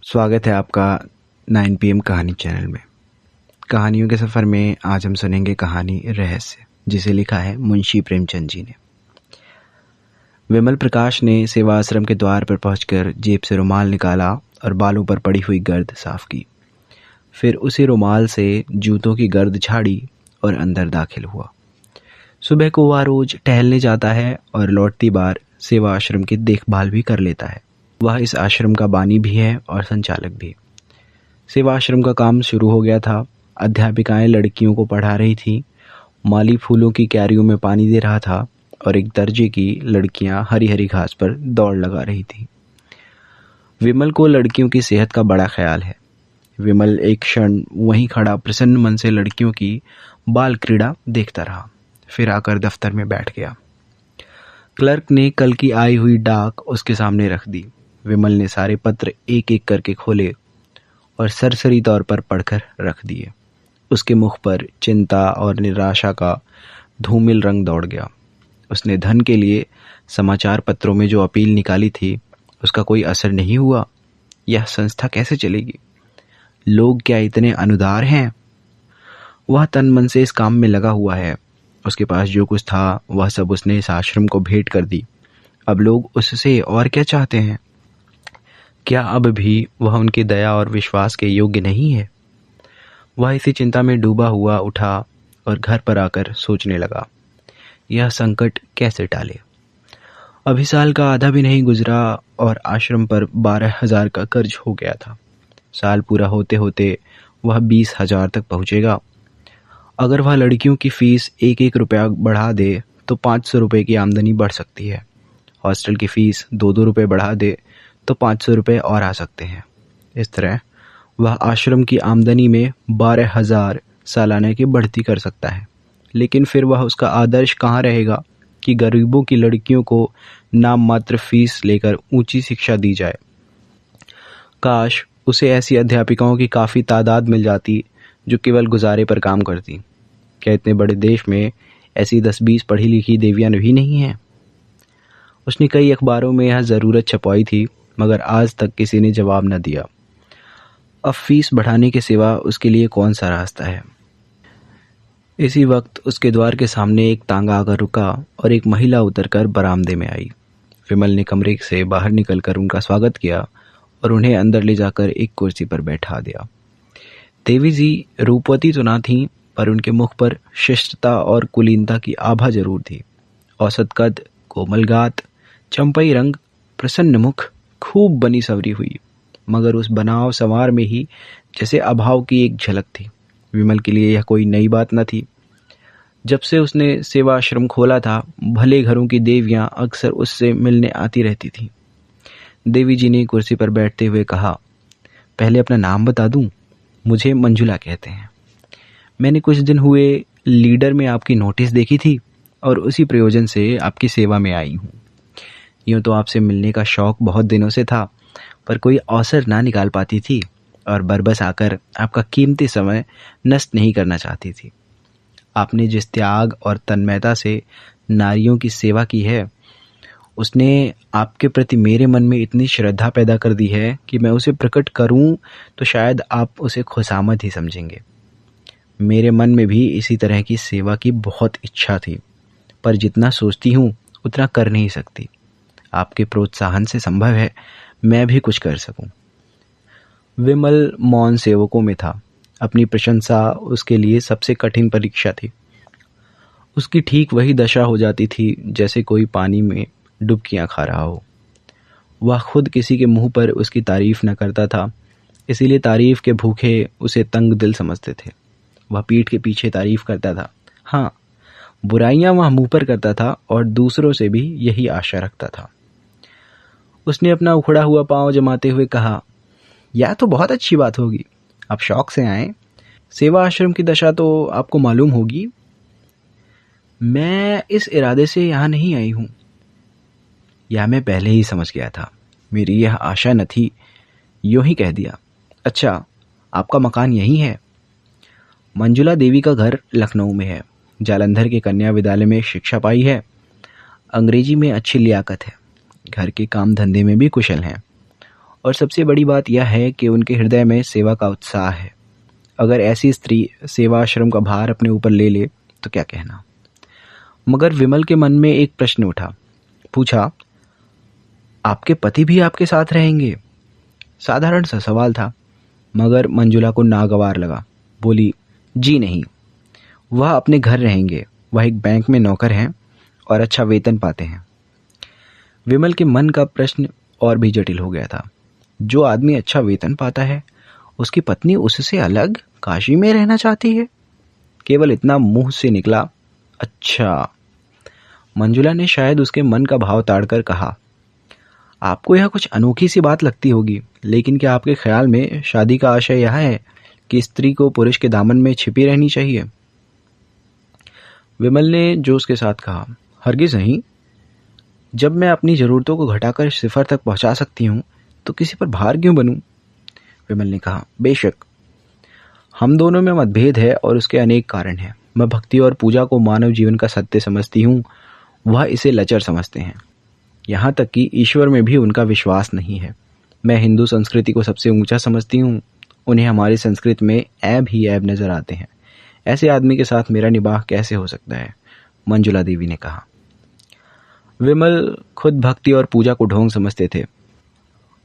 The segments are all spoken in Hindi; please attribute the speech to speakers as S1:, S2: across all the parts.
S1: स्वागत है आपका 9 PM कहानी चैनल में। कहानियों के सफ़र में आज हम सुनेंगे कहानी रहस्य, जिसे लिखा है मुंशी प्रेमचंद जी ने। विमल प्रकाश ने सेवा आश्रम के द्वार पर पहुंचकर जेब से रुमाल निकाला और बालों पर पड़ी हुई गर्द साफ की। फिर उसी रुमाल से जूतों की गर्द झाड़ी और अंदर दाखिल हुआ। सुबह को वह रोज टहलने जाता है और लौटती बार सेवा आश्रम की देखभाल भी कर लेता है। वह इस आश्रम का बानी भी है और संचालक भी। सेवा आश्रम का काम शुरू हो गया था। अध्यापिकाएं लड़कियों को पढ़ा रही थी, माली फूलों की क्यारियों में पानी दे रहा था और एक दर्जे की लड़कियां हरी हरी घास पर दौड़ लगा रही थी। विमल को लड़कियों की सेहत का बड़ा ख्याल है। विमल एक क्षण वहीं खड़ा प्रसन्न मन से लड़कियों की बाल क्रीड़ा देखता रहा, फिर आकर दफ्तर में बैठ गया। क्लर्क ने कल की आई हुई डाक उसके सामने रख दी। विमल ने सारे पत्र एक एक करके खोले और सरसरी तौर पर पढ़कर रख दिए। उसके मुख पर चिंता और निराशा का धूमिल रंग दौड़ गया। उसने धन के लिए समाचार पत्रों में जो अपील निकाली थी, उसका कोई असर नहीं हुआ। यह संस्था कैसे चलेगी? लोग क्या इतने अनुदार हैं? वह तन मन से इस काम में लगा हुआ है। उसके पास जो कुछ था वह सब उसने इस आश्रम को भेंट कर दी। अब लोग उससे और क्या चाहते हैं? क्या अब भी वह उनकी दया और विश्वास के योग्य नहीं है? वह इसी चिंता में डूबा हुआ उठा और घर पर आकर सोचने लगा, यह संकट कैसे टाले। अभी साल का आधा भी नहीं गुजरा और आश्रम पर 12,000 का कर्ज हो गया था। साल पूरा होते होते वह 20,000 तक पहुंचेगा। अगर वह लड़कियों की फीस 1-1 रुपया बढ़ा दे तो 500 रुपये की आमदनी बढ़ सकती है। हॉस्टल की फीस 2-2 रुपये बढ़ा दे तो 500 रुपये और आ सकते हैं। इस तरह वह आश्रम की आमदनी में 12,000 सालाना की बढ़ती कर सकता है। लेकिन फिर वह उसका आदर्श कहाँ रहेगा कि गरीबों की लड़कियों को नाम मात्र फीस लेकर ऊंची शिक्षा दी जाए। काश उसे ऐसी अध्यापिकाओं की काफ़ी तादाद मिल जाती जो केवल गुजारे पर काम करती। क्या इतने बड़े देश में ऐसी 10-20 पढ़ी लिखी देवियां भी नहीं हैं? उसने कई अखबारों में यह ज़रूरत छपवाई थी, मगर आज तक किसी ने जवाब न दिया। अब फीस बढ़ाने के सिवा उसके लिए कौन सा रास्ता है? इसी वक्त उसके द्वार के सामने एक तांगा आकर रुका और एक महिला उतरकर बरामदे में आई। विमल ने कमरे से बाहर निकलकर उनका स्वागत किया और उन्हें अंदर ले जाकर एक कुर्सी पर बैठा दिया। देवी जी रूपवती तो ना थीं, पर उनके मुख पर शिष्टता और कुलीनता की आभा जरूर थी। औसत कद, कोमल गात, चंपई रंग, प्रसन्न मुख, खूब बनी सवरी हुई, मगर उस बनाव संवार में ही जैसे अभाव की एक झलक थी। विमल के लिए यह कोई नई बात न थी। जब से उसने सेवा आश्रम खोला था, भले घरों की देवियां अक्सर उससे मिलने आती रहती थीं। देवी जी ने कुर्सी पर बैठते हुए कहा, पहले अपना नाम बता दूं? मुझे मंजुला कहते हैं। मैंने कुछ दिन हुए लीडर में आपकी नोटिस देखी थी और उसी प्रयोजन से आपकी सेवा में आई हूँ। यूँ तो आपसे मिलने का शौक बहुत दिनों से था, पर कोई अवसर ना निकाल पाती थी और बरबस आकर आपका कीमती समय नष्ट नहीं करना चाहती थी। आपने जिस त्याग और तन्मयता से नारियों की सेवा की है, उसने आपके प्रति मेरे मन में इतनी श्रद्धा पैदा कर दी है कि मैं उसे प्रकट करूं तो शायद आप उसे खुशामद ही समझेंगे। मेरे मन में भी इसी तरह की सेवा की बहुत इच्छा थी, पर जितना सोचती हूँ उतना कर नहीं सकती। आपके प्रोत्साहन से संभव है मैं भी कुछ कर सकूं। विमल मौन सेवकों में था। अपनी प्रशंसा उसके लिए सबसे कठिन परीक्षा थी। उसकी ठीक वही दशा हो जाती थी जैसे कोई पानी में डुबकियां खा रहा हो। वह खुद किसी के मुंह पर उसकी तारीफ न करता था, इसीलिए तारीफ के भूखे उसे तंग दिल समझते थे। वह पीठ के पीछे तारीफ करता था। हाँ, बुराइयां वह मुंह पर करता था और दूसरों से भी यही आशा रखता था। उसने अपना उखड़ा हुआ पांव जमाते हुए कहा, यह तो बहुत अच्छी बात होगी। आप शौक से आए, सेवा आश्रम की दशा तो आपको मालूम होगी। मैं इस इरादे से यहाँ नहीं आई हूँ। यह मैं पहले ही समझ गया था, मेरी यह आशा न थी। यूं ही कह दिया, अच्छा आपका मकान यही है? मंजुला देवी का घर लखनऊ में है। जालंधर के कन्या विद्यालय में शिक्षा पाई है। अंग्रेजी में अच्छी लियाकत है। घर के काम धंधे में भी कुशल हैं और सबसे बड़ी बात यह है कि उनके हृदय में सेवा का उत्साह है। अगर ऐसी स्त्री सेवा आश्रम का भार अपने ऊपर ले ले तो क्या कहना। मगर विमल के मन में एक प्रश्न उठा। पूछा, आपके पति भी आपके साथ रहेंगे? साधारण सा सवाल था, मगर मंजुला को नागवार लगा। बोली, जी नहीं, वह अपने घर रहेंगे। वह एक बैंक में नौकर हैं और अच्छा वेतन पाते हैं। विमल के मन का प्रश्न और भी जटिल हो गया था। जो आदमी अच्छा वेतन पाता है, उसकी पत्नी उससे अलग काशी में रहना चाहती है? केवल इतना मुंह से निकला, अच्छा। मंजुला ने शायद उसके मन का भाव ताड़कर कहा, आपको यह कुछ अनोखी सी बात लगती होगी, लेकिन क्या आपके ख्याल में शादी का आशय यह है कि स्त्री को पुरुष के दामन में छिपी रहनी चाहिए? विमल ने जोश के साथ कहा, हरगिज नहीं। जब मैं अपनी ज़रूरतों को घटाकर सिफर तक पहुंचा सकती हूं, तो किसी पर भार क्यों बनूं? विमल ने कहा, बेशक हम दोनों में मतभेद है और उसके अनेक कारण हैं। मैं भक्ति और पूजा को मानव जीवन का सत्य समझती हूँ, वह इसे लचर समझते हैं। यहाँ तक कि ईश्वर में भी उनका विश्वास नहीं है। मैं हिंदू संस्कृति को सबसे ऊंचा समझती हूँ, उन्हें हमारी संस्कृति में ऐब ही ऐब नजर आते हैं। ऐसे आदमी के साथ मेरा निबाह कैसे हो सकता है? मंजुला देवी ने कहा। विमल खुद भक्ति और पूजा को ढोंग समझते थे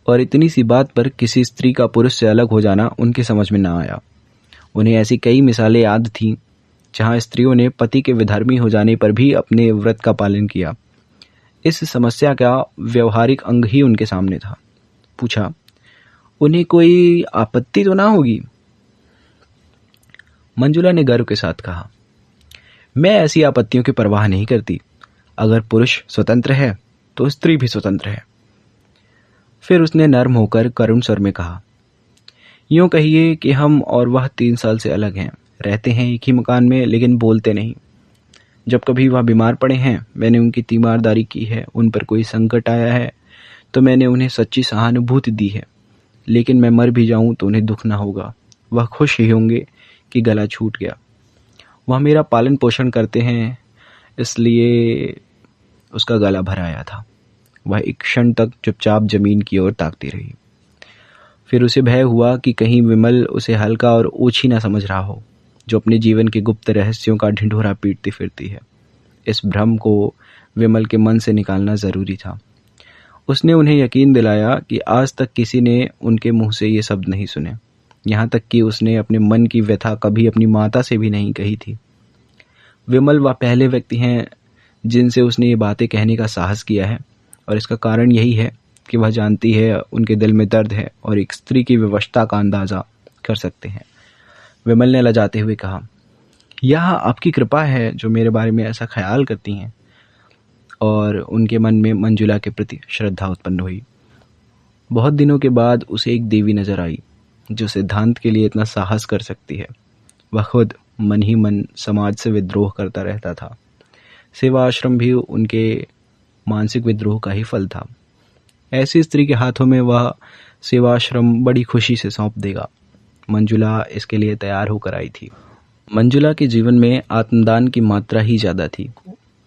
S1: और इतनी सी बात पर किसी स्त्री का पुरुष से अलग हो जाना उनके समझ में ना आया। उन्हें ऐसी कई मिसालें याद थीं जहां स्त्रियों ने पति के विधर्मी हो जाने पर भी अपने व्रत का पालन किया। इस समस्या का व्यवहारिक अंग ही उनके सामने था। पूछा, उन्हें कोई आपत्ति तो ना होगी? मंजुला ने गर्व के साथ कहा, मैं ऐसी आपत्तियों की परवाह नहीं करती। अगर पुरुष स्वतंत्र है तो स्त्री भी स्वतंत्र है। फिर उसने नर्म होकर करुण स्वर में कहा, यूं कहिए कि हम और वह 3 साल से अलग हैं, रहते हैं एक ही मकान में, लेकिन बोलते नहीं। जब कभी वह बीमार पड़े हैं, मैंने उनकी तीमारदारी की है। उन पर कोई संकट आया है तो मैंने उन्हें सच्ची सहानुभूति दी है। लेकिन मैं मर भी जाऊं तो उन्हें दुख ना होगा। वह खुश ही होंगे कि गला छूट गया। वह मेरा पालन पोषण करते हैं, इसलिए उसका गला भर आया था। वह एक क्षण तक चुपचाप जमीन की ओर ताकती रही। फिर उसे भय हुआ कि कहीं विमल उसे हल्का और ओछी ना समझ रहा हो, जो अपने जीवन के गुप्त रहस्यों का ढिंढोरा पीटती फिरती है। इस भ्रम को विमल के मन से निकालना जरूरी था। उसने उन्हें यकीन दिलाया कि आज तक किसी ने उनके मुंह से ये शब्द नहीं सुने। यहाँ तक कि उसने अपने मन की व्यथा कभी अपनी माता से भी नहीं कही थी। विमल वह पहले व्यक्ति हैं जिनसे उसने ये बातें कहने का साहस किया है, और इसका कारण यही है कि वह जानती है उनके दिल में दर्द है और एक स्त्री की विवशता का अंदाजा कर सकते हैं। विमल ने लजाते हुए कहा, यह आपकी कृपा है जो मेरे बारे में ऐसा ख्याल करती हैं। और उनके मन में मंजुला के प्रति श्रद्धा उत्पन्न हुई। बहुत दिनों के बाद उसे एक देवी नजर आई जो सिद्धांत के लिए इतना साहस कर सकती है। वह खुद मन ही मन समाज से विद्रोह करता रहता था। सेवा आश्रम भी उनके मानसिक विद्रोह का ही फल था। ऐसी स्त्री के हाथों में वह सेवा आश्रम बड़ी खुशी से सौंप देगा। मंजुला इसके लिए तैयार होकर आई थी। मंजुला के जीवन में आत्मदान की मात्रा ही ज्यादा थी।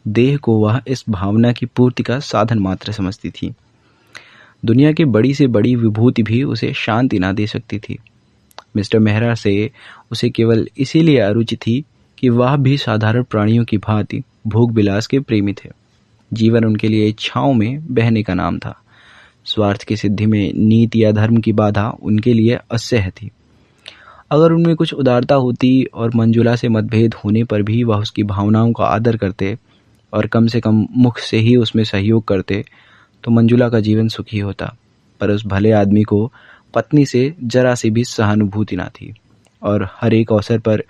S1: देह को वह इस भावना की पूर्ति का साधन मात्र समझती थी। दुनिया की बड़ी से बड़ी विभूति भी उसे शांति ना दे सकती थी। मिस्टर मेहरा से उसे केवल इसीलिए अरुचि थी कि वह भी साधारण प्राणियों की भांति भोग विलास के प्रेमी थे। जीवन उनके लिए इच्छाओं में बहने का नाम था। स्वार्थ की सिद्धि में नीति या धर्म की बाधा उनके लिए असह्य थी। अगर उनमें कुछ उदारता होती और मंजुला से मतभेद होने पर भी वह उसकी भावनाओं का आदर करते और कम से कम मुख से ही उसमें सहयोग करते, तो मंजुला का जीवन सुखी होता। पर उस भले आदमी को पत्नी से जरा सी भी सहानुभूति ना थी और हर एक अवसर पर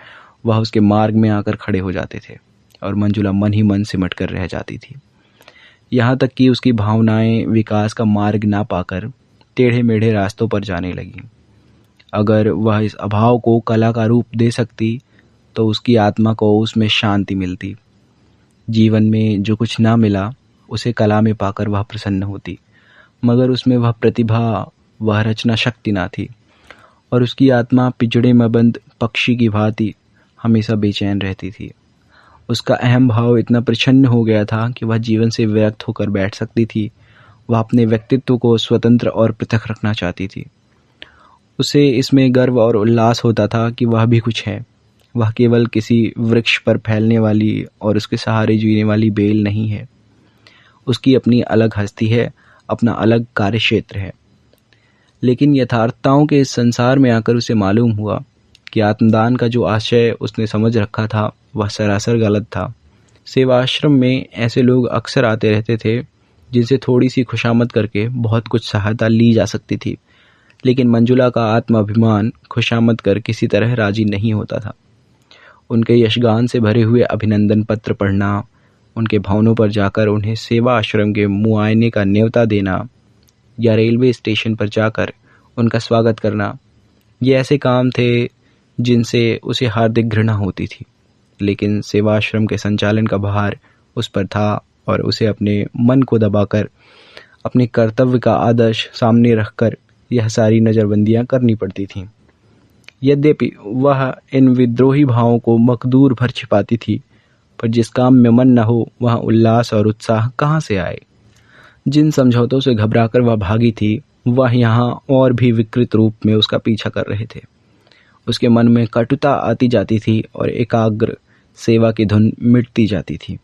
S1: वह उसके मार्ग में आकर खड़े हो जाते थे और मंजुला मन ही मन सिमट कर रह जाती थी। यहाँ तक कि उसकी भावनाएं विकास का मार्ग ना पाकर टेढ़े मेढ़े रास्तों पर जाने लगीं। अगर वह इस अभाव को कला का रूप दे सकती तो उसकी आत्मा को उसमें शांति मिलती। जीवन में जो कुछ ना मिला उसे कला में पाकर वह प्रसन्न होती, मगर उसमें वह प्रतिभा, वह रचना शक्ति ना थी और उसकी आत्मा पिंजड़े में बंद पक्षी की भांति हमेशा बेचैन रहती थी। उसका अहम भाव इतना प्रच्छन्न हो गया था कि वह जीवन से विरक्त होकर बैठ सकती थी वह अपने व्यक्तित्व को स्वतंत्र और पृथक रखना चाहती थी। उसे इसमें गर्व और उल्लास होता था कि वह भी कुछ है। वह केवल किसी वृक्ष पर फैलने वाली और उसके सहारे जीने वाली बेल नहीं है। उसकी अपनी अलग हस्ती है, अपना अलग कार्यक्षेत्र है। लेकिन यथार्थताओं के इस संसार में आकर उसे मालूम हुआ कि आत्मदान का जो आशय उसने समझ रखा था वह सरासर गलत था। सेवाश्रम में ऐसे लोग अक्सर आते रहते थे जिनसे थोड़ी सी खुशामद करके बहुत कुछ सहायता ली जा सकती थी, लेकिन मंजुला का आत्माभिमान खुशामद कर किसी तरह राजी नहीं होता था। उनके यशगान से भरे हुए अभिनंदन पत्र पढ़ना, उनके भवनों पर जाकर उन्हें सेवा आश्रम के मुआयने का न्योता देना या रेलवे स्टेशन पर जाकर उनका स्वागत करना, ये ऐसे काम थे जिनसे उसे हार्दिक घृणा होती थी। लेकिन सेवा आश्रम के संचालन का भार उस पर था और उसे अपने मन को दबाकर अपने कर्तव्य का आदर्श सामने रखकर यह सारी नज़रबंदियां करनी पड़ती थीं। यद्यपि वह इन विद्रोही भावों को मकदूर भर छिपाती थी, पर जिस काम में मन न हो वहाँ उल्लास और उत्साह कहाँ से आए। जिन समझौतों से घबराकर वह भागी थी वह यहाँ और भी विकृत रूप में उसका पीछा कर रहे थे। उसके मन में कटुता आती जाती थी और एकाग्र सेवा की धुन मिटती जाती थी।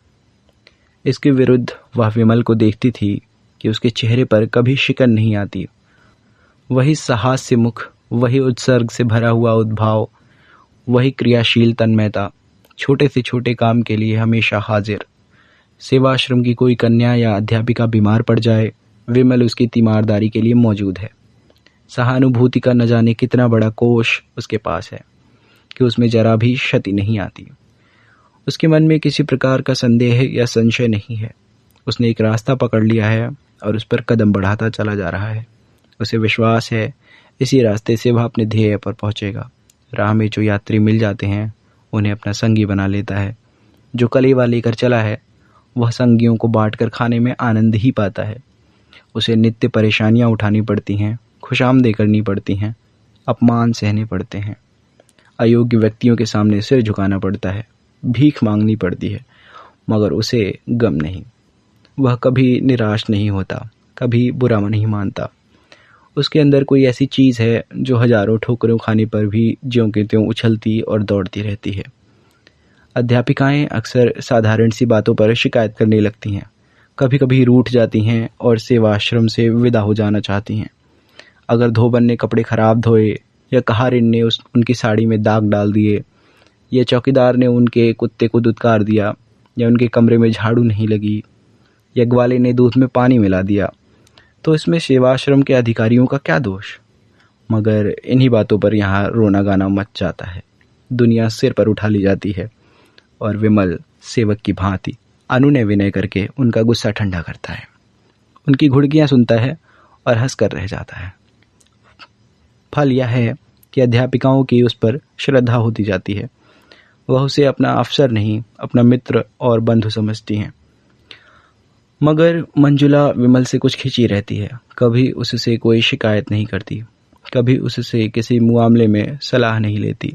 S1: इसके विरुद्ध वह विमल को देखती थी कि उसके चेहरे पर कभी शिकन नहीं आती। वही साहस्य मुख, वही उत्सर्ग से भरा हुआ उद्भाव, वही क्रियाशील तन्मयता, छोटे से छोटे काम के लिए हमेशा हाजिर। सेवाश्रम की कोई कन्या या अध्यापिका बीमार पड़ जाए, विमल उसकी तीमारदारी के लिए मौजूद है। सहानुभूति का न जाने कितना बड़ा कोष उसके पास है कि उसमें जरा भी क्षति नहीं आती। उसके मन में किसी प्रकार का संदेह या संशय नहीं है। उसने एक रास्ता पकड़ लिया है और उस पर कदम बढ़ाता चला जा रहा है। उसे विश्वास है इसी रास्ते से वह अपने ध्येय पर पहुंचेगा। राह में जो यात्री मिल जाते हैं उन्हें अपना संगी बना लेता है। जो कलेवा लेकर चला है वह संगियों को बांटकर खाने में आनंद ही पाता है। उसे नित्य परेशानियां उठानी पड़ती हैं, खुशामदें करनी पड़ती हैं, अपमान सहने पड़ते हैं, अयोग्य व्यक्तियों के सामने सिर झुकाना पड़ता है, भीख मांगनी पड़ती है, मगर उसे गम नहीं। वह कभी निराश नहीं होता, कभी बुरा नहीं मानता। उसके अंदर कोई ऐसी चीज़ है जो हजारों ठोकरों खाने पर भी ज्यों के त्यों उछलती और दौड़ती रहती है। अध्यापिकाएं अक्सर साधारण सी बातों पर शिकायत करने लगती हैं, कभी कभी रूठ जाती हैं और सेवाश्रम से विदा हो जाना चाहती हैं। अगर धोबन ने कपड़े खराब धोए या कहारिन ने उनकी साड़ी में दाग डाल दिए या चौकीदार ने उनके कुत्ते को दुत्कार दिया या उनके कमरे में झाड़ू नहीं लगी या ग्वाले ने दूध में पानी मिला दिया, तो इसमें सेवाश्रम के अधिकारियों का क्या दोष। मगर इन्हीं बातों पर यहाँ रोना गाना मच जाता है। दुनिया सिर पर उठा ली जाती है और विमल सेवक की भांति अनुनय विनय करके उनका गुस्सा ठंडा करता है, उनकी घुड़कियाँ सुनता है और हंसकर रह जाता है। फल यह है कि अध्यापिकाओं की उस पर श्रद्धा होती जाती है। वह उसे अपना अफसर नहीं, अपना मित्र और बंधु समझती हैं। मगर मंजुला विमल से कुछ खिंची रहती है। कभी उससे कोई शिकायत नहीं करती, कभी उससे किसी मामले में सलाह नहीं लेती।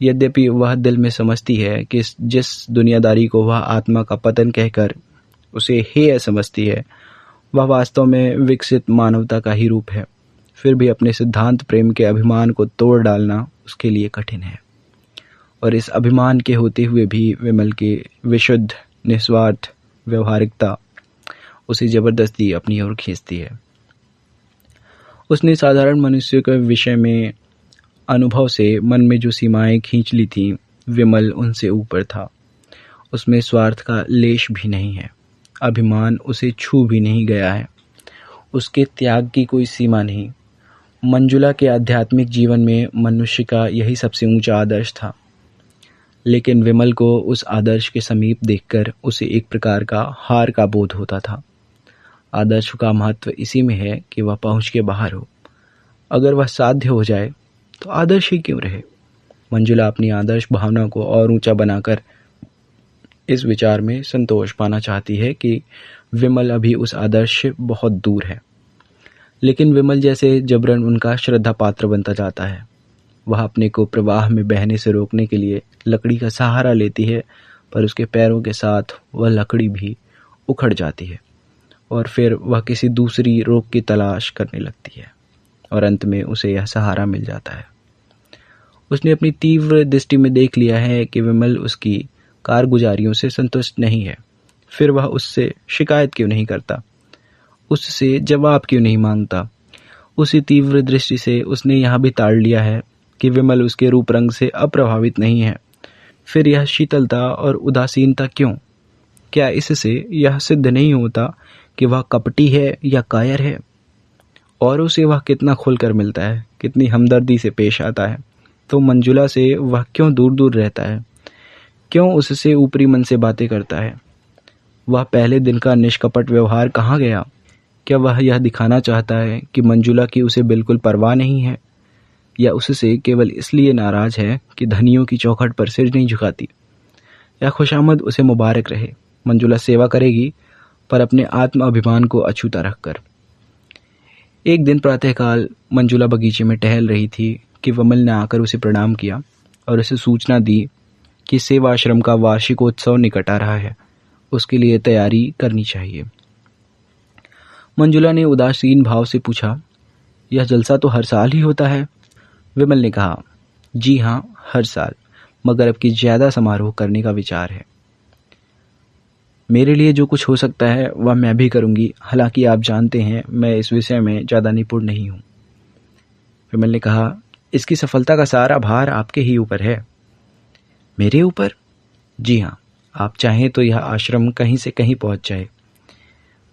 S1: यद्यपि वह दिल में समझती है कि जिस दुनियादारी को वह आत्मा का पतन कहकर उसे हेय समझती है वह वास्तव में विकसित मानवता का ही रूप है, फिर भी अपने सिद्धांत प्रेम के अभिमान को तोड़ डालना उसके लिए कठिन है। और इस अभिमान के होते हुए भी विमल की विशुद्ध निस्वार्थ व्यवहारिकता उसे जबरदस्ती अपनी ओर खींचती है। उसने साधारण मनुष्य के विषय में अनुभव से मन में जो सीमाएं खींच ली थी, विमल उनसे ऊपर था। उसमें स्वार्थ का लेश भी नहीं है, अभिमान उसे छू भी नहीं गया है, उसके त्याग की कोई सीमा नहीं। मंजुला के आध्यात्मिक जीवन में मनुष्य का यही सबसे ऊंचा आदर्श था, लेकिन विमल को उस आदर्श के समीप देखकर उसे एक प्रकार का हार का बोध होता था। आदर्श का महत्व इसी में है कि वह पहुंच के बाहर हो। अगर वह साध्य हो जाए तो आदर्श ही क्यों रहे। मंजुला अपनी आदर्श भावना को और ऊंचा बनाकर इस विचार में संतोष पाना चाहती है कि विमल अभी उस आदर्श से बहुत दूर है। लेकिन विमल जैसे जबरन उनका श्रद्धा पात्र बनता जाता है। वह अपने को प्रवाह में बहने से रोकने के लिए लकड़ी का सहारा लेती है, पर उसके पैरों के साथ वह लकड़ी भी उखड़ जाती है। और फिर वह किसी दूसरी रोग की तलाश करने लगती है और अंत में उसे यह सहारा मिल जाता है। उसने अपनी तीव्र दृष्टि में देख लिया है कि विमल उसकी कारगुजारियों से संतुष्ट नहीं है। फिर वह उससे शिकायत क्यों नहीं करता, उससे जवाब क्यों नहीं मांगता। उसी तीव्र दृष्टि से उसने यह भी ताड़ लिया है कि विमल उसके रूप रंग से अप्रभावित नहीं है। फिर यह शीतलता और उदासीनता क्यों? क्या इससे यह सिद्ध नहीं होता कि वह कपटी है या कायर है? और उसे वह कितना खुलकर मिलता है, कितनी हमदर्दी से पेश आता है, तो मंजुला से वह क्यों दूर दूर रहता है? क्यों उससे ऊपरी मन से बातें करता है? वह पहले दिन का निष्कपट व्यवहार कहाँ गया? क्या वह यह दिखाना चाहता है कि मंजुला की उसे बिल्कुल परवाह नहीं है, या उससे केवल इसलिए नाराज है कि धनियों की चौखट पर सिर नहीं झुकाती? या खुशामद उसे मुबारक रहे, मंजुला सेवा करेगी पर अपने आत्म अभिमान को अछूता रखकर। एक दिन प्रातःकाल मंजुला बगीचे में टहल रही थी कि विमल ने आकर उसे प्रणाम किया और उसे सूचना दी कि सेवाश्रम का वार्षिकोत्सव निकट आ रहा है, उसके लिए तैयारी करनी चाहिए। मंजुला ने उदासीन भाव से पूछा, यह जलसा तो हर साल ही होता है? विमल ने कहा, जी हाँ, हर साल, मगर अब की ज़्यादा समारोह करने का विचार है। मेरे लिए जो कुछ हो सकता है वह मैं भी करूंगी, हालांकि आप जानते हैं मैं इस विषय में ज़्यादा निपुण नहीं हूँ। विमल ने कहा, इसकी सफलता का सारा भार आपके ही ऊपर है। मेरे ऊपर? जी हाँ, आप चाहें तो यह आश्रम कहीं से कहीं पहुंच जाए।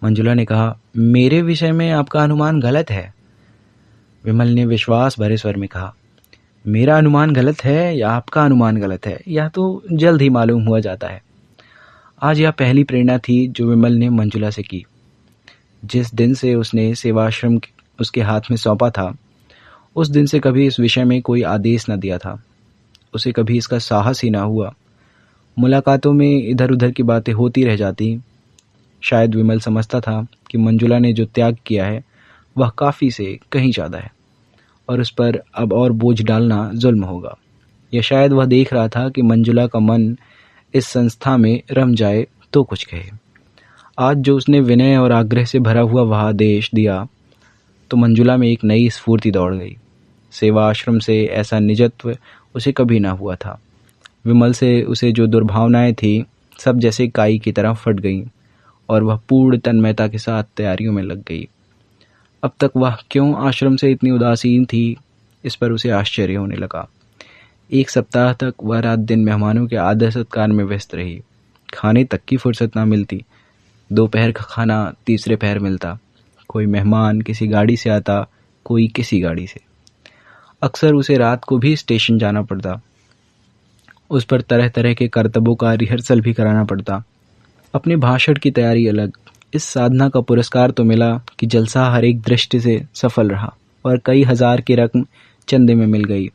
S1: मंजुला ने कहा, मेरे विषय में आपका अनुमान गलत है। विमल ने विश्वास भरे स्वर में कहा, मेरा अनुमान गलत है या आपका अनुमान गलत है, यह तो जल्द ही मालूम हुआ जाता है। आज यह पहली प्रेरणा थी जो विमल ने मंजुला से की। जिस दिन से उसने सेवाश्रम उसके हाथ में सौंपा था, उस दिन से कभी इस विषय में कोई आदेश न दिया था। उसे कभी इसका साहस ही ना हुआ। मुलाकातों में इधर उधर की बातें होती रह जाती। शायद विमल समझता था कि मंजुला ने जो त्याग किया है वह काफ़ी से कहीं ज़्यादा है और उस पर अब और बोझ डालना जुल्म होगा। या शायद वह देख रहा था कि मंजुला का मन इस संस्था में रम जाए तो कुछ कहे। आज जो उसने विनय और आग्रह से भरा हुआ वह आदेश दिया तो मंजुला में एक नई स्फूर्ति दौड़ गई। सेवा आश्रम से ऐसा निजत्व उसे कभी ना हुआ था। विमल से उसे जो दुर्भावनाएं थी सब जैसे काई की तरह फट गईं और वह पूर्ण तन्मयता के साथ तैयारियों में लग गई। अब तक वह क्यों आश्रम से इतनी उदासीन थी, इस पर उसे आश्चर्य होने लगा। एक सप्ताह तक वह रात दिन मेहमानों के आदर सत्कार में व्यस्त रही। खाने तक की फुर्सत ना मिलती। दोपहर का खाना तीसरे पहर मिलता। कोई मेहमान किसी गाड़ी से आता, कोई किसी गाड़ी से। अक्सर उसे रात को भी स्टेशन जाना पड़ता। उस पर तरह तरह के करतबों का रिहर्सल भी कराना पड़ता। अपने भाषण की तैयारी अलग। इस साधना का पुरस्कार तो मिला कि जलसा हर एक दृष्टि से सफल रहा और कई हजार की रकम चंदे में मिल गई।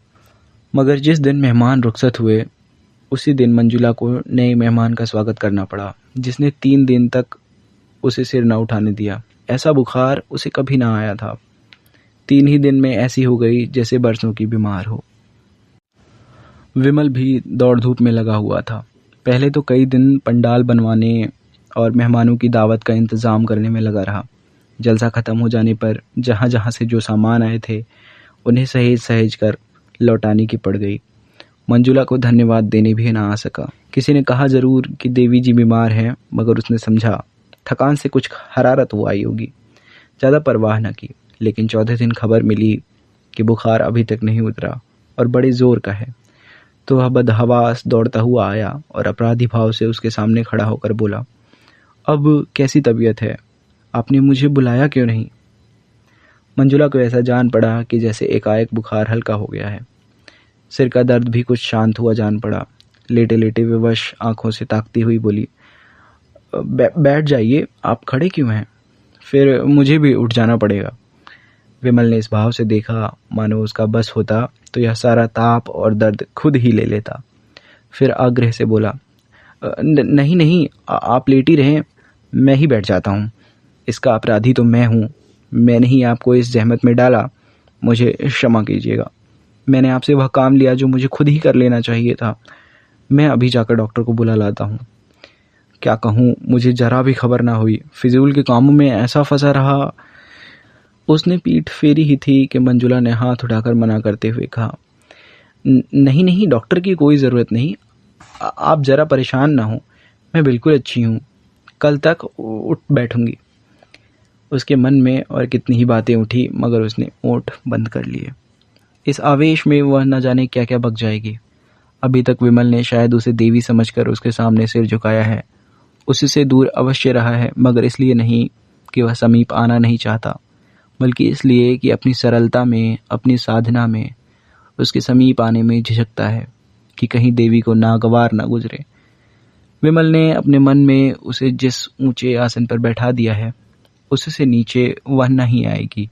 S1: मगर जिस दिन मेहमान रुखसत हुए उसी दिन मंजुला को नए मेहमान का स्वागत करना पड़ा, जिसने 3 दिन तक उसे सिर न उठाने दिया। ऐसा बुखार उसे कभी ना आया था। 3 ही दिन में ऐसी हो गई जैसे बरसों की बीमार हो। विमल भी दौड़ धूप में लगा हुआ था। पहले तो कई दिन पंडाल बनवाने और मेहमानों की दावत का इंतज़ाम करने में लगा रहा। जलसा ख़त्म हो जाने पर जहाँ जहाँ से जो सामान आए थे उन्हें सहेज सहेज कर लौटाने की पड़ गई। मंजुला को धन्यवाद देने भी ना आ सका। किसी ने कहा ज़रूर कि देवी जी बीमार हैं, मगर उसने समझा थकान से कुछ हरारत हो आई होगी। ज़्यादा परवाह न की। लेकिन 14 दिन खबर मिली कि बुखार अभी तक नहीं उतरा और बड़े ज़ोर का है, तो वह बदहवास दौड़ता हुआ आया और अपराधी भाव से उसके सामने खड़ा होकर बोला, अब कैसी तबीयत है? आपने मुझे बुलाया क्यों नहीं? मंजुला को ऐसा जान पड़ा कि जैसे एकाएक बुखार हल्का हो गया है। सिर का दर्द भी कुछ शांत हुआ जान पड़ा। लेटे लेटे विवश आंखों से ताकती हुई बोली, बैठ जाइए, आप खड़े क्यों हैं? फिर मुझे भी उठ जाना पड़ेगा। विमल ने इस भाव से देखा मानो उसका बस होता तो यह सारा ताप और दर्द खुद ही ले लेता। फिर आग्रह से बोला, नहीं नहीं, आप लेटी रहें, मैं ही बैठ जाता हूँ। इसका अपराधी तो मैं हूँ। मैंने ही आपको इस जहमत में डाला, मुझे क्षमा कीजिएगा। मैंने आपसे वह काम लिया जो मुझे खुद ही कर लेना चाहिए था। मैं अभी जाकर डॉक्टर को बुला लाता हूँ। क्या कहूँ, मुझे जरा भी खबर ना हुई। फिजूल के कामों में ऐसा फंसा रहा। उसने पीठ फेरी ही थी कि मंजुला ने हाथ उठाकर मना करते हुए कहा, नहीं नहीं डॉक्टर की कोई ज़रूरत नहीं, आप ज़रा परेशान ना हो, मैं बिल्कुल अच्छी हूँ, कल तक उठ बैठूंगी। उसके मन में और कितनी ही बातें उठी, मगर उसने ओठ बंद कर लिए। इस आवेश में वह न जाने क्या क्या बक जाएगी। अभी तक विमल ने शायद उसे देवी समझकर उसके सामने सिर झुकाया है, उससे दूर अवश्य रहा है, मगर इसलिए नहीं कि वह समीप आना नहीं चाहता, बल्कि इसलिए कि अपनी सरलता में, अपनी साधना में उसके समीप आने में झिझकता है कि कहीं देवी को नागवार न गुजरे। विमल ने अपने मन में उसे जिस ऊंचे आसन पर बैठा दिया है, उससे नीचे वह नहीं आएगी।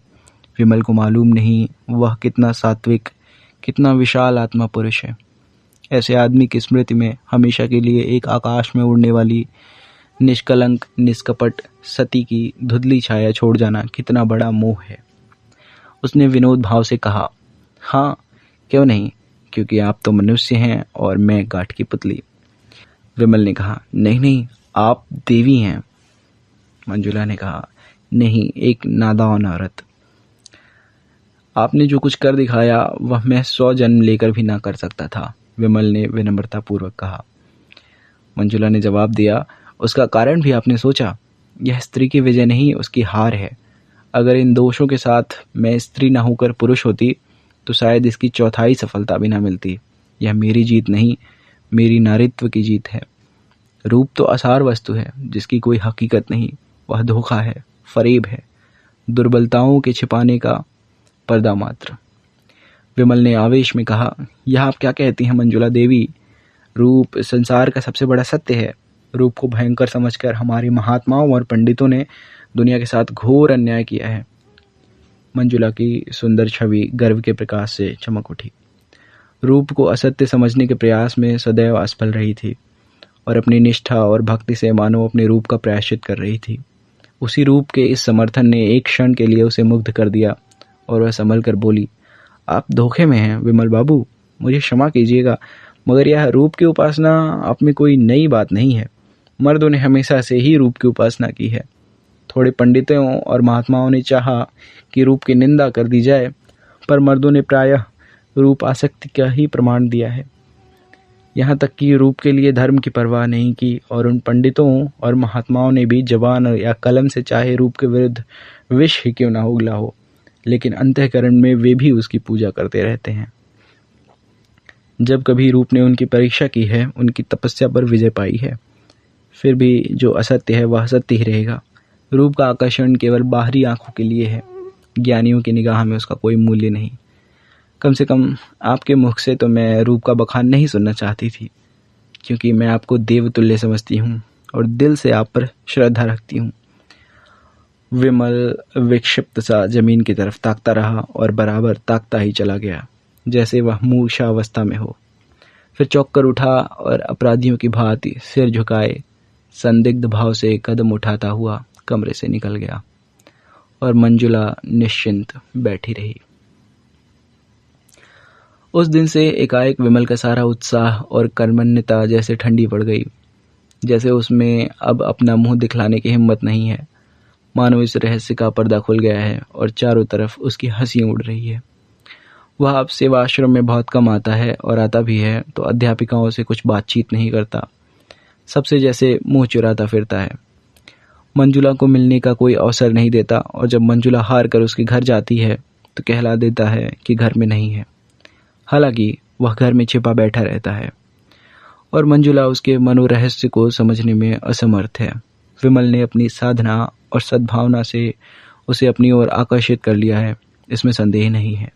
S1: विमल को मालूम नहीं वह कितना सात्विक, कितना विशाल आत्मा पुरुष है। ऐसे आदमी की स्मृति में हमेशा के लिए एक आकाश में उड़ने वाली निष्कलंक, निष्कपट सती की धुंधली छाया छोड़ जाना कितना बड़ा मोह है। उसने विनोद भाव से कहा, हाँ क्यों नहीं, क्योंकि आप तो मनुष्य हैं और मैं गाठ की पुतली। विमल ने कहा, नहीं नहीं, आप देवी हैं। मंजुला ने कहा, नहीं, एक नादान औरत। आपने जो कुछ कर दिखाया वह मैं 100 जन्म लेकर भी ना कर सकता था, विमल ने विनम्रतापूर्वक कहा। मंजुला ने जवाब दिया, उसका कारण भी आपने सोचा? यह स्त्री की विजय नहीं, उसकी हार है। अगर इन दोषों के साथ मैं स्त्री न होकर पुरुष होती तो शायद इसकी चौथाई सफलता भी ना मिलती। यह मेरी जीत नहीं, मेरी नारीत्व की जीत है। रूप तो आसार वस्तु है जिसकी कोई हकीकत नहीं, वह धोखा है, फरेब है, दुर्बलताओं के छिपाने का पर्दा मात्र। विमल ने आवेश में कहा, यह आप क्या कहती हैं मंजुला देवी? रूप संसार का सबसे बड़ा सत्य है। रूप को भयंकर समझकर हमारे महात्माओं और पंडितों ने दुनिया के साथ घोर अन्याय किया है। मंजुला की सुंदर छवि गर्व के प्रकाश से चमक उठी। रूप को असत्य समझने के प्रयास में सदैव असफल रही थी और अपनी निष्ठा और भक्ति से मानो अपने रूप का प्रायश्चित कर रही थी। उसी रूप के इस समर्थन ने एक क्षण के लिए उसे मुग्ध कर दिया और वह संभल कर बोली, आप धोखे में हैं विमल बाबू, मुझे क्षमा कीजिएगा, मगर यह रूप की उपासना आप में कोई नई बात नहीं है। मर्दों ने हमेशा से ही रूप की उपासना की है। थोड़े पंडितों और महात्माओं ने चाहा कि रूप की निंदा कर दी जाए, पर मर्दों ने प्रायः रूप आसक्ति का ही प्रमाण दिया है। यहाँ तक कि रूप के लिए धर्म की परवाह नहीं की, और उन पंडितों और महात्माओं ने भी जबान या कलम से चाहे रूप के विरुद्ध विष ही क्यों ना उगला हो, लेकिन अंतःकरण में वे भी उसकी पूजा करते रहते हैं। जब कभी रूप ने उनकी परीक्षा की है, उनकी तपस्या पर विजय पाई है। फिर भी जो असत्य है वह असत्य ही रहेगा। रूप का आकर्षण केवल बाहरी आंखों के लिए है, ज्ञानियों की निगाह में उसका कोई मूल्य नहीं। कम से कम आपके मुख से तो मैं रूप का बखान नहीं सुनना चाहती थी, क्योंकि मैं आपको देवतुल्य समझती हूँ और दिल से आप पर श्रद्धा रखती हूँ। विमल विक्षिप्त सा जमीन की तरफ ताकता रहा और बराबर ताकता ही चला गया, जैसे वह मूर्छावस्था में हो। फिर चौंक कर उठा और अपराधियों की भांति सिर झुकाए संदिग्ध भाव से कदम उठाता हुआ कमरे से निकल गया, और मंजुला निश्चिंत बैठी रही। उस दिन से एकाएक विमल का सारा उत्साह और कर्मण्यता जैसे ठंडी पड़ गई, जैसे उसमें अब अपना मुंह दिखलाने की हिम्मत नहीं है। मानो इस रहस्य का पर्दा खुल गया है और चारों तरफ उसकी हंसी उड़ रही है। वह अब सेवाश्रम में बहुत कम आता है, और आता भी है तो अध्यापिकाओं से कुछ बातचीत नहीं करता, सबसे जैसे मुंह चुराता फिरता है। मंजुला को मिलने का कोई अवसर नहीं देता, और जब मंजुला हार कर उसके घर जाती है तो कहला देता है कि घर में नहीं है। हालांकि वह घर में छिपा बैठा रहता है, और मंजुला उसके मनोरहस्य को समझने में असमर्थ है। विमल ने अपनी साधना और सद्भावना से उसे अपनी ओर आकर्षित कर लिया है, इसमें संदेह नहीं है।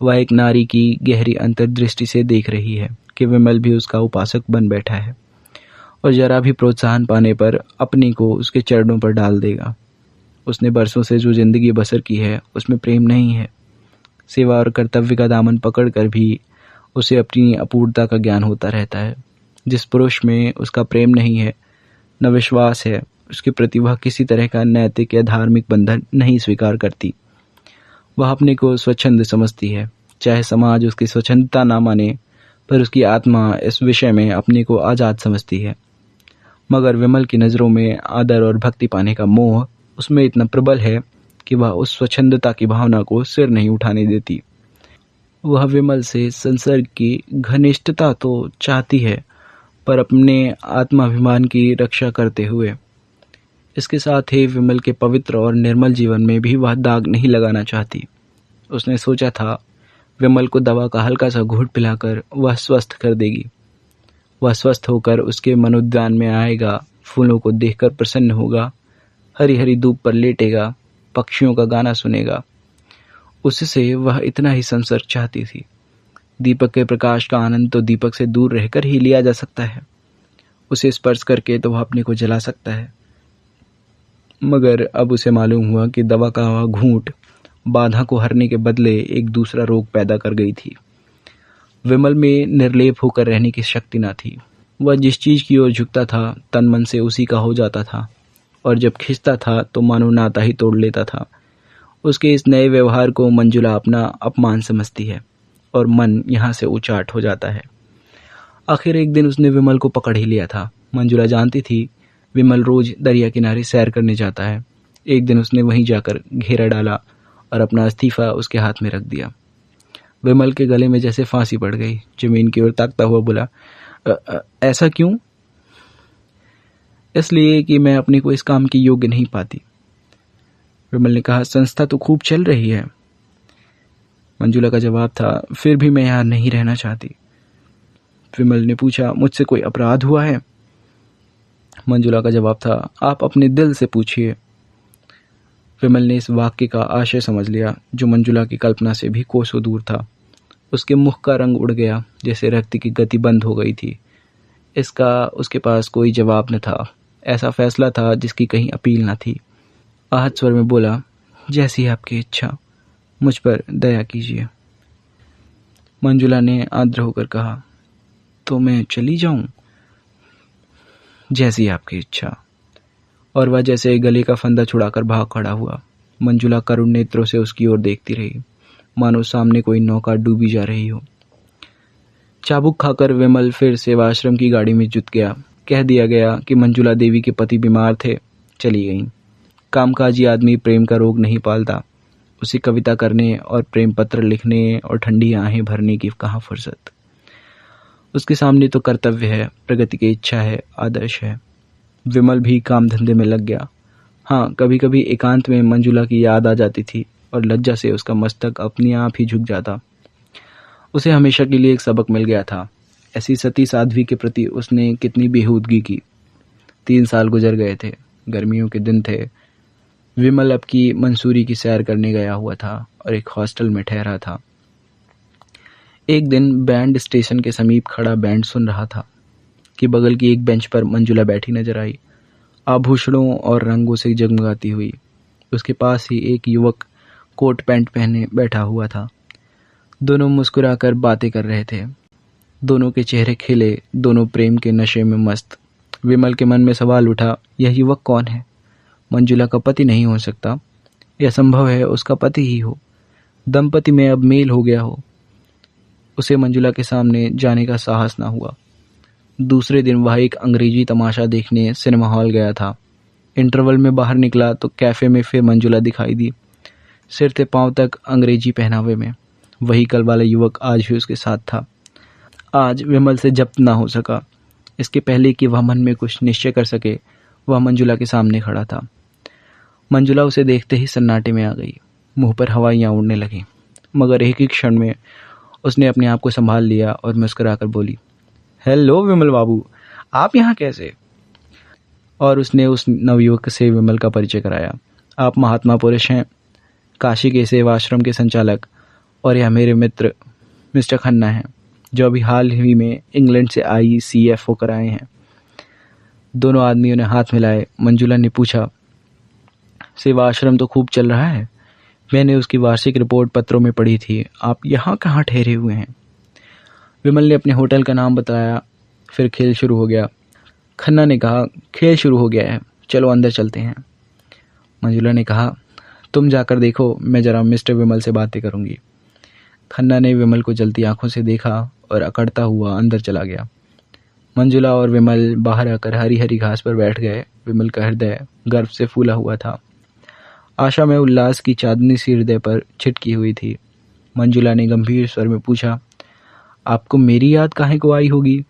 S1: वह एक नारी की गहरी अंतर्दृष्टि से देख रही है कि विमल भी उसका उपासक बन बैठा है, और जरा भी प्रोत्साहन पाने पर अपनी को उसके चरणों पर डाल देगा। उसने बरसों से जो जिंदगी बसर की है उसमें प्रेम नहीं है। सेवा और कर्तव्य का दामन पकड़कर भी उसे अपनी अपूर्णता का ज्ञान होता रहता है। जिस पुरुष में उसका प्रेम नहीं है, न विश्वास है, उसके प्रति वह किसी तरह का नैतिक या धार्मिक बंधन नहीं स्वीकार करती। वह अपने को स्वच्छंद समझती है, चाहे समाज उसकी स्वच्छंदता ना माने, पर उसकी आत्मा इस विषय में अपने को आजाद समझती है। मगर विमल की नज़रों में आदर और भक्ति पाने का मोह उसमें इतना प्रबल है कि वह उस स्वच्छंदता की भावना को सिर नहीं उठाने देती। वह विमल से संसर्ग की घनिष्ठता तो चाहती है, पर अपने आत्माभिमान की रक्षा करते हुए। इसके साथ ही विमल के पवित्र और निर्मल जीवन में भी वह दाग नहीं लगाना चाहती। उसने सोचा था विमल को दवा का हल्का सा घूंट पिलाकर वह स्वस्थ कर देगी। वह स्वस्थ होकर उसके मनोद्यान में आएगा, फूलों को देखकर प्रसन्न होगा, हरी हरी धूप पर लेटेगा, पक्षियों का गाना सुनेगा। उससे वह इतना ही संसर्ग चाहती थी। दीपक के प्रकाश का आनंद तो दीपक से दूर रहकर ही लिया जा सकता है। उसे स्पर्श करके तो वह अपने को जला सकता है। मगर अब उसे मालूम हुआ कि दवा का वह घूंट बाधा को हरने के बदले एक दूसरा रोग पैदा कर गई थी। विमल में निर्लेप होकर रहने की शक्ति न थी। वह जिस चीज की ओर झुकता था तन मन से उसी का हो जाता था, और जब खिंचता था तो मानो नाता ही तोड़ लेता था। उसके इस नए व्यवहार को मंजुला अपना अपमान समझती है और मन यहाँ से उचाट हो जाता है। आखिर एक दिन उसने विमल को पकड़ ही लिया था। मंजुला जानती थी विमल रोज दरिया किनारे सैर करने जाता है। एक दिन उसने वहीं जाकर घेरा डाला और अपना इस्तीफा उसके हाथ में रख दिया। विमल के गले में जैसे फांसी पड़ गई। जमीन की ओर ताकता हुआ बोला, ऐसा क्यों? इसलिए कि मैं अपने को इस काम के योग्य नहीं पाती। विमल ने कहा, संस्था तो खूब चल रही है। मंजुला का जवाब था, फिर भी मैं यहाँ नहीं रहना चाहती। विमल ने पूछा, मुझसे कोई अपराध हुआ है? मंजुला का जवाब था, आप अपने दिल से पूछिए। विमल ने इस वाक्य का आशय समझ लिया, जो मंजुला की कल्पना से भी कोसों दूर था। उसके मुख का रंग उड़ गया, जैसे रक्त की गति बंद हो गई थी। इसका उसके पास कोई जवाब न था। ऐसा फैसला था जिसकी कहीं अपील न थी। आहत स्वर में बोला, जैसी आपकी इच्छा, मुझ पर दया कीजिए। मंजुला ने आर्द्र होकर कहा, तो मैं चली जाऊं? जैसी आपकी इच्छा। और वह जैसे गले का फंदा छुड़ाकर भाग खड़ा हुआ। मंजुला करुण नेत्रों से उसकी ओर देखती रही, मानो सामने कोई नौका डूबी जा रही हो। चाबुक खाकर विमल फिर सेवाश्रम की गाड़ी में जुट गया। कह दिया गया कि मंजुला देवी के पति बीमार थे, चली गईं। कामकाजी आदमी प्रेम का रोग नहीं पालता। उसे कविता करने और प्रेम पत्र लिखने और ठंडी आहें भरने की कहाँ फुर्सत। उसके सामने तो कर्तव्य है, प्रगति की इच्छा है, आदर्श है। विमल भी काम धंधे में लग गया। हाँ, कभी कभी एकांत में मंजुला की याद आ जाती थी और लज्जा से उसका मस्तक अपने आप ही झुक जाता। उसे हमेशा के लिए एक सबक मिल गया था। ऐसी सती साध्वी के प्रति उसने कितनी बेहूदगी की। 3 साल गुजर गए थे। गर्मियों के दिन थे। विमल अब की मंसूरी की सैर करने गया हुआ था और एक हॉस्टल में ठहरा था। एक दिन बैंड स्टेशन के समीप खड़ा बैंड सुन रहा था कि बगल की एक बेंच पर मंजुला बैठी नजर आई, आभूषणों और रंगों से जगमगाती हुई। उसके पास ही एक युवक कोट पैंट पहने बैठा हुआ था। दोनों मुस्कुराकर बातें कर रहे थे। दोनों के चेहरे खिले, दोनों प्रेम के नशे में मस्त। विमल के मन में सवाल उठा, यह युवक कौन है? मंजुला का पति नहीं हो सकता। यह संभव है उसका पति ही हो। दंपति में अब मेल हो गया हो। उसे मंजुला के सामने जाने का साहस ना हुआ। दूसरे दिन वह एक अंग्रेजी तमाशा देखने सिनेमा हॉल गया था। इंटरवल में बाहर निकला तो कैफे में फिर मंजुला दिखाई दी, सिर से पांव तक अंग्रेजी पहनावे में। वही कल वाला युवक आज भी उसके साथ था। आज विमल से जब्त ना हो सका। इसके पहले कि वह मन में कुछ निश्चय कर सके, वह मंजुला के सामने खड़ा था। मंजुला उसे देखते ही सन्नाटे में आ गई। मुंह पर हवाइयां उड़ने लगीं, मगर एक ही क्षण में उसने अपने आप को संभाल लिया और मुस्कुराकर बोली, हेलो विमल बाबू, आप यहाँ कैसे? और उसने उस नवयुवक से विमल का परिचय कराया। आप महात्मा पुरुष हैं, काशी के सेवाश्रम के संचालक, और यह मेरे मित्र मिस्टर खन्ना हैं, जो अभी हाल ही में इंग्लैंड से ICF होकर आए हैं। दोनों आदमियों ने हाथ मिलाए। मंजुला ने पूछा, सेवाश्रम तो खूब चल रहा है। मैंने उसकी वार्षिक रिपोर्ट पत्रों में पढ़ी थी। आप यहाँ कहाँ ठहरे हुए हैं? विमल ने अपने होटल का नाम बताया। फिर खेल शुरू हो गया। खन्ना ने कहा, खेल शुरू हो गया है, चलो अंदर चलते हैं। मंजुला ने कहा, तुम जाकर देखो, मैं जरा मिस्टर विमल से बातें करूंगी। खन्ना ने विमल को जलती आंखों से देखा और अकड़ता हुआ अंदर चला गया। मंजुला और विमल बाहर आकर हरी हरी घास पर बैठ गए। विमल का हृदय गर्व से फूला हुआ था। आशा में उल्लास की चांदनी सी हृदय पर छिटकी हुई थी। मंजुला ने गंभीर स्वर में पूछा, आपको मेरी याद काहे को आई होगी?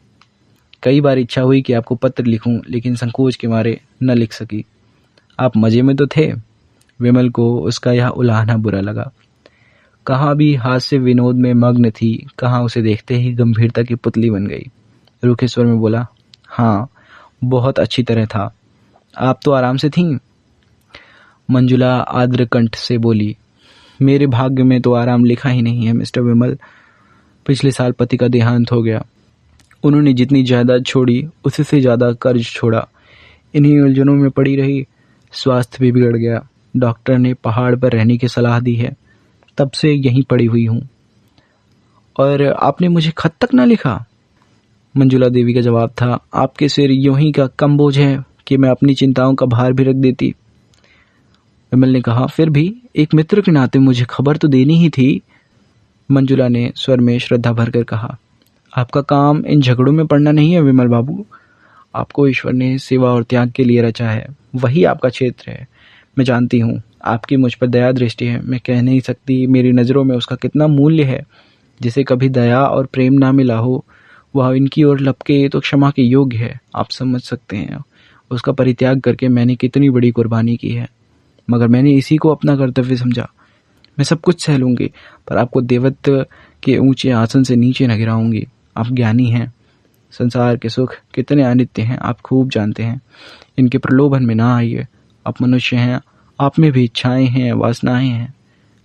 S1: कई बार इच्छा हुई कि आपको पत्र लिखूं, लेकिन संकोच के मारे न लिख सकी। आप मजे में तो थे। विमल को उसका यह उलाहना बुरा लगा। कहाँ भी हास्य विनोद में मग्न थी, कहाँ उसे देखते ही गंभीरता की पुतली बन गई। रूखे स्वर में बोला, हाँ, बहुत अच्छी तरह था। आप तो आराम से थीं। मंजुला आर्द्र कंठ से बोली, मेरे भाग्य में तो आराम लिखा ही नहीं है मिस्टर विमल। पिछले साल पति का देहांत हो गया। उन्होंने जितनी जायदाद छोड़ी उससे से ज़्यादा कर्ज छोड़ा। इन्हीं उलझनों में पड़ी रही, स्वास्थ्य भी बिगड़ गया। डॉक्टर ने पहाड़ पर रहने की सलाह दी है, तब से यहीं पड़ी हुई हूँ। और आपने मुझे खत तक ना लिखा? मंजुला देवी का जवाब था, आपके सिर यूं ही का कम बोझ है कि मैं अपनी चिंताओं का भार भी रख देती। विमल ने कहा, फिर भी एक मित्र के नाते मुझे खबर तो देनी ही थी। मंजुला ने स्वर में श्रद्धा भरकर कहा, आपका काम इन झगड़ों में पड़ना नहीं है विमल बाबू। आपको ईश्वर ने सेवा और त्याग के लिए रचा है, वही आपका क्षेत्र है। मैं जानती हूँ आपकी मुझ पर दया दृष्टि है। मैं कह नहीं सकती मेरी नज़रों में उसका कितना मूल्य है। जिसे कभी दया और प्रेम ना मिला हो, वह इनकी ओर लपके तो क्षमा के योग्य है। आप समझ सकते हैं उसका परित्याग करके मैंने कितनी बड़ी कुर्बानी की है, मगर मैंने इसी को अपना कर्तव्य समझा। मैं सब कुछ सह लूँगी, पर आपको देवत्व के ऊंचे आसन से नीचे न गिराऊंगी। आप ज्ञानी हैं। संसार के सुख कितने अनित्य हैं आप खूब जानते हैं। इनके प्रलोभन में ना आइए। आप मनुष्य हैं, आप में भी इच्छाएं हैं, वासनाएं हैं,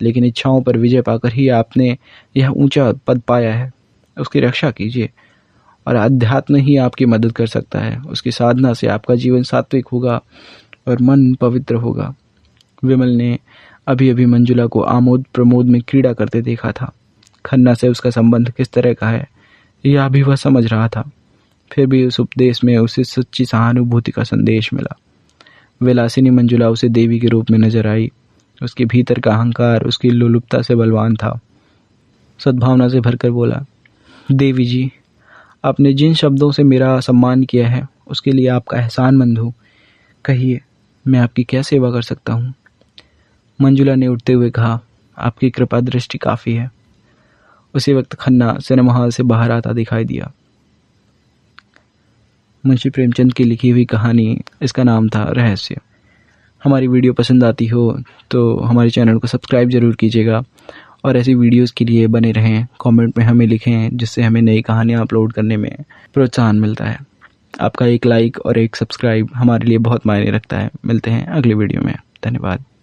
S1: लेकिन इच्छाओं पर विजय पाकर ही आपने यह ऊंचा पद पाया है। उसकी रक्षा कीजिए, और अध्यात्म ही आपकी मदद कर सकता है। उसकी साधना से आपका जीवन सात्विक होगा और मन पवित्र होगा। विमल ने अभी अभी मंजुला को आमोद प्रमोद में क्रीड़ा करते देखा था। खन्ना से उसका संबंध किस तरह का है यह अभी वह समझ रहा था। फिर भी उस उपदेश में उसे सच्ची सहानुभूति का संदेश मिला। विलासिनी मंजुला उसे देवी के रूप में नजर आई। उसके भीतर का अहंकार उसकी लोलुपता से बलवान था। सद्भावना से भरकर बोला, देवी जी, आपने जिन शब्दों से मेरा सम्मान किया है उसके लिए आपका एहसानमंद हूँ। कहिए, मैं आपकी क्या सेवा कर सकता हूँ? मंजुला ने उठते हुए कहा, आपकी कृपा दृष्टि काफ़ी है। उसी वक्त खन्ना सिनेमा हॉल से बाहर आता दिखाई दिया। मुंशी प्रेमचंद की लिखी हुई कहानी, इसका नाम था रहस्य। हमारी वीडियो पसंद आती हो तो हमारे चैनल को सब्सक्राइब ज़रूर कीजिएगा, और ऐसी वीडियोस के लिए बने रहें। कमेंट में हमें लिखें, जिससे हमें नई कहानियाँ अपलोड करने में प्रोत्साहन मिलता है। आपका एक लाइक और एक सब्सक्राइब हमारे लिए बहुत मायने रखता है। मिलते हैं अगले वीडियो में। धन्यवाद।